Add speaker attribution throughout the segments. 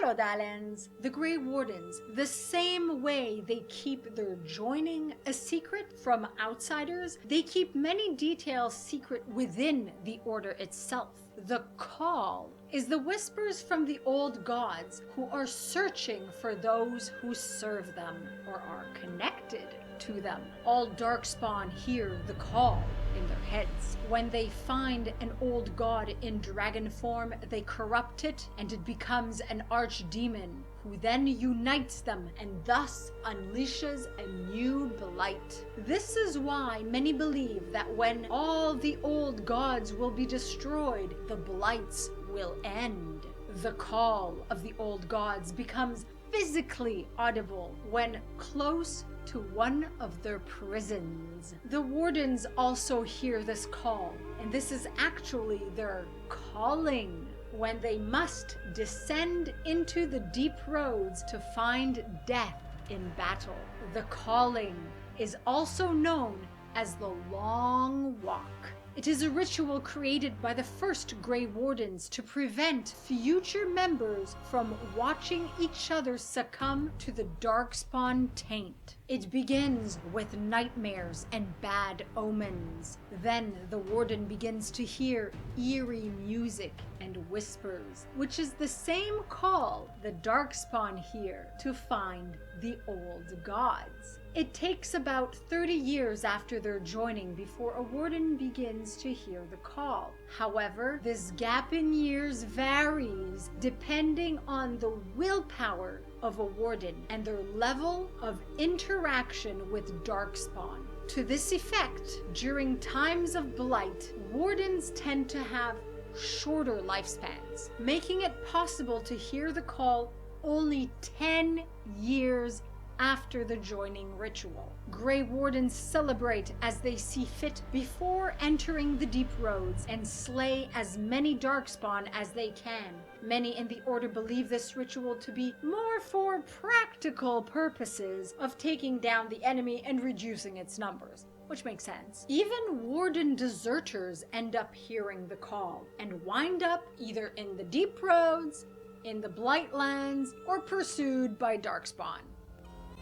Speaker 1: Hello, darlings. The Grey Wardens, the same way they keep their joining a secret from outsiders, they keep many details secret within the order itself. The call is the whispers from the old gods who are searching for those who serve them or are connected to them. All Darkspawn hear the call in their heads. When they find an old god in dragon form, they corrupt it and it becomes an archdemon who then unites them and thus unleashes a new blight. This is why many believe that when all the old gods will be destroyed, the blights will end. The call of the old gods becomes physically audible when close to one of their prisons. The Wardens also hear this call, and this is actually their calling when they must descend into the deep roads to find death in battle. The calling is also known as the Long Walk. It is a ritual created by the first Grey Wardens to prevent future members from watching each other succumb to the Darkspawn taint. It begins with nightmares and bad omens. Then the Warden begins to hear eerie music and whispers, which is the same call the Darkspawn hear to find the old gods. It takes about 30 years after their joining before a Warden begins to hear the call. However, this gap in years varies depending on the willpower of a Warden and their level of interaction with Darkspawn. To this effect, during times of blight, Wardens tend to have shorter lifespans, making it possible to hear the call only 10 years after the joining ritual. Grey Wardens celebrate as they see fit before entering the deep roads and slay as many Darkspawn as they can. Many in the Order believe this ritual to be more for practical purposes of taking down the enemy and reducing its numbers, which makes sense. Even Warden deserters end up hearing the call and wind up either in the deep roads, in the Blightlands, or pursued by Darkspawn.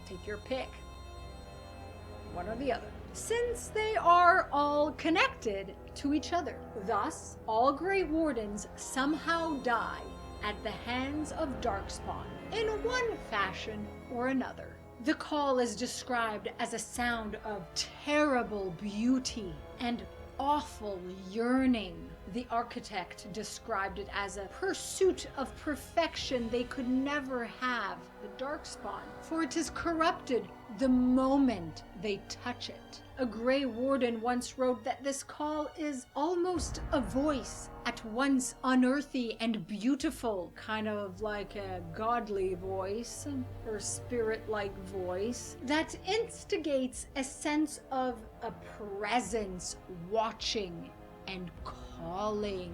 Speaker 1: Take your pick. One or the other. Since they are all connected to each other. Thus, all Grey Wardens somehow die at the hands of Darkspawn in one fashion or another. The call is described as a sound of terrible beauty and awful yearning. The architect described it as a pursuit of perfection they could never have, the Darkspawn, for it is corrupted the moment they touch it. A Grey Warden once wrote that this call is almost a voice, at once unearthly and beautiful, kind of like a godly voice, or spirit-like voice, that instigates a sense of a presence watching and calling.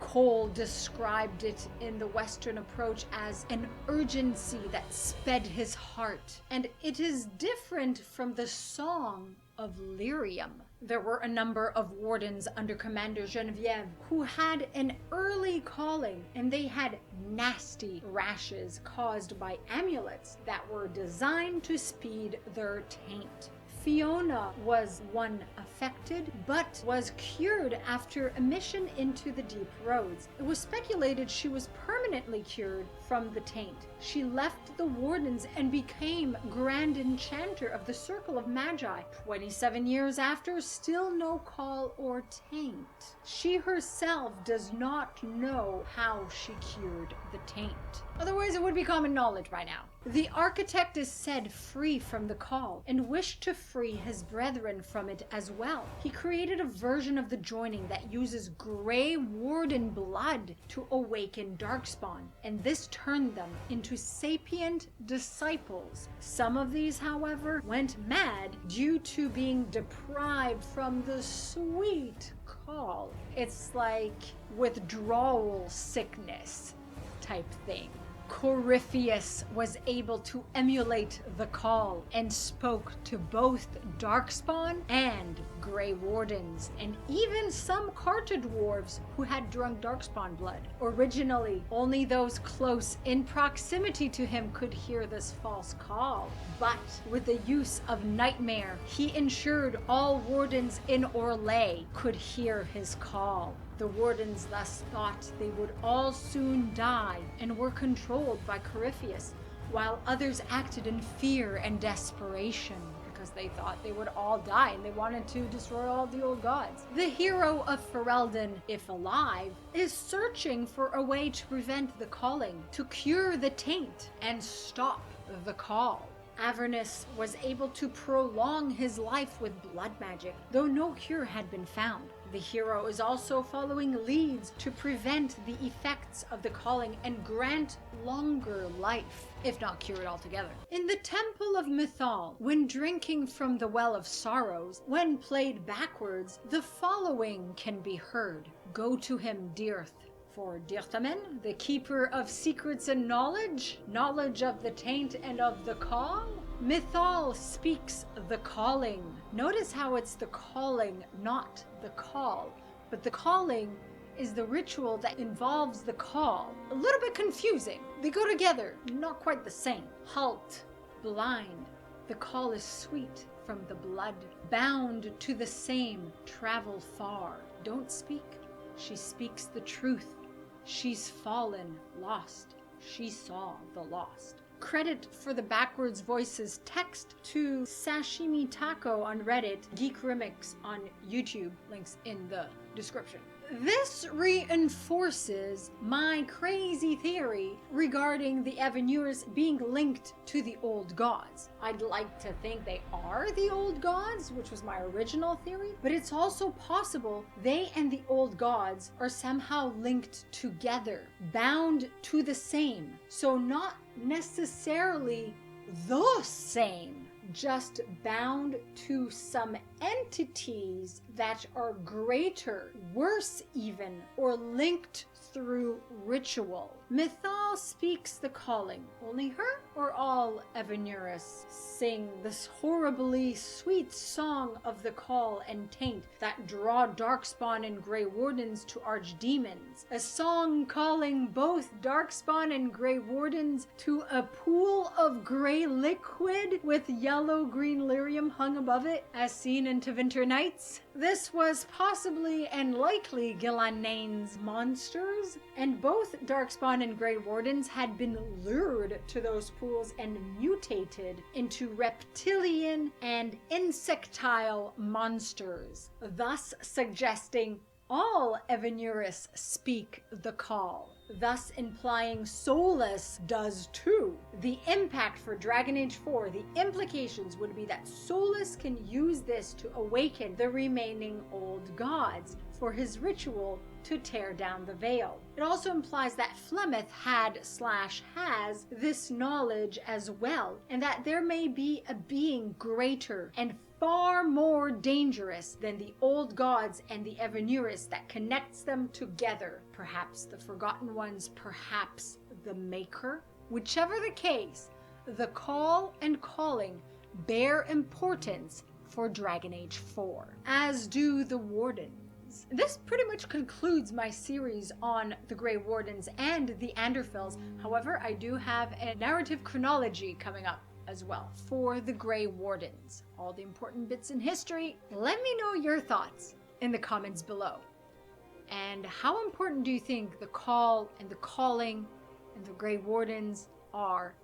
Speaker 1: Cole described it in the Western approach as an urgency that sped his heart, and it is different from the song of lyrium. There were a number of Wardens under Commander Genevieve who had an early calling, and they had nasty rashes caused by amulets that were designed to speed their taint. Fiona was one affected, but was cured after a mission into the deep roads. It was speculated she was permanently cured from the taint. She left the Wardens and became Grand Enchanter of the Circle of Magi. 27 years after, still no call or taint. She herself does not know how she cured the taint. Otherwise, it would be common knowledge by now. The architect is said free from the call and wished to free his brethren from it as well. He created a version of the joining that uses Grey Warden blood to awaken Darkspawn, and this turned them into sapient disciples. Some of these, however, went mad due to being deprived from the sweet call. It's like withdrawal sickness type thing. Corypheus was able to emulate the call and spoke to both Darkspawn and Grey Wardens, and even some Carter dwarves who had drunk Darkspawn blood. Originally, only those close in proximity to him could hear this false call, but with the use of Nightmare, he ensured all Wardens in Orlais could hear his call. The Wardens thus thought they would all soon die and were controlled by Corypheus, while others acted in fear and desperation because they thought they would all die and they wanted to destroy all the old gods. The hero of Ferelden, if alive, is searching for a way to prevent the calling, to cure the taint and stop the call. Avernus was able to prolong his life with blood magic, though no cure had been found. The hero is also following leads to prevent the effects of the calling and grant longer life, if not cure it altogether. In the Templeof Mythal, when drinking from the Well of Sorrows, when played backwards, the following can be heard. Go to him, Dearth. For Dirtamen, the keeper of secrets and knowledge of the taint and of the call, Mythal speaks the calling. Notice how it's the calling, not the call, but the calling is the ritual that involves the call. A little bit confusing. They go together, not quite the same. Halt, blind. The call is sweet from the blood. Bound to the same, travel far. Don't speak. She speaks the truth. She's fallen, lost. She saw the lost. Credit for the backwards voices text to Sashimi Taco on Reddit, Geek Remix on YouTube, links in the description. This reinforces my crazy theory regarding the Evanuris being linked to the old gods. I'd like to think they are the old gods, which was my original theory, but it's also possible they and the old gods are somehow linked together, bound to the same. So not necessarily the same, just bound to some entities that are greater, worse even, or linked through ritual. Mythal speaks the calling. Only her or all Evanuris sing this horribly sweet song of the call and taint that draw Darkspawn and Grey Wardens to archdemons. A song calling both Darkspawn and Grey Wardens to a pool of grey liquid with yellow-green lyrium hung above it, as seen in Tevinter Nights. This was possibly and likely Gilanane's monsters, and both Darkspawn and Grey Wardens had been lured to those pools and mutated into reptilian and insectile monsters, thus suggesting all Evanuris speak the call, thus implying Solus does too. The impact for Dragon Age 4, the implications would be that Solus can use this to awaken the remaining old gods for his ritual to tear down the veil. It also implies that Flemeth had/has this knowledge as well, and that there may be a being greater and far more dangerous than the old gods and the Evanuris that connects them together. Perhaps the Forgotten Ones, perhaps the Maker. Whichever the case, the call and calling bear importance for Dragon Age 4, as do the Wardens. This pretty much concludes my series on the Grey Wardens and the Anderfels. However, I do have a narrative chronology coming up as well for the Grey Wardens. All the important bits in history. Let me know your thoughts in the comments below. And how important do you think the call and the calling and the Grey Wardens are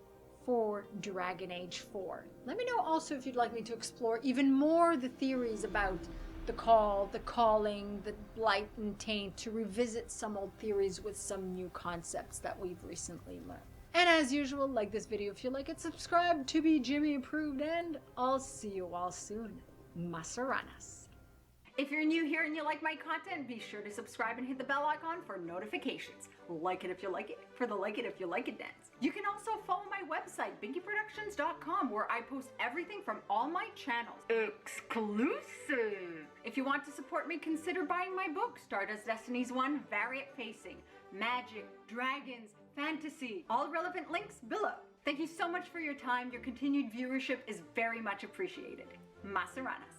Speaker 1: for Dragon Age 4? Let me know also if you'd like me to explore even more the theories about the call, the calling, the blight and taint, to revisit some old theories with some new concepts that we've recently learned. And as usual, like this video if you like it, subscribe to be Jimmy approved, and I'll see you all soon. Masaranas.
Speaker 2: If you're new here and you like my content, be sure to subscribe and hit the bell icon for notifications. Like it if you like it, for the like it if you like it dance. You can also follow my website, binkyproductions.com, where I post everything from all my channels. Exclusive! If you want to support me, consider buying my book, Stardust Destinies 1 Variant Facing. Magic, dragons, fantasy. All relevant links below. Thank you so much for your time. Your continued viewership is very much appreciated. Maseranas.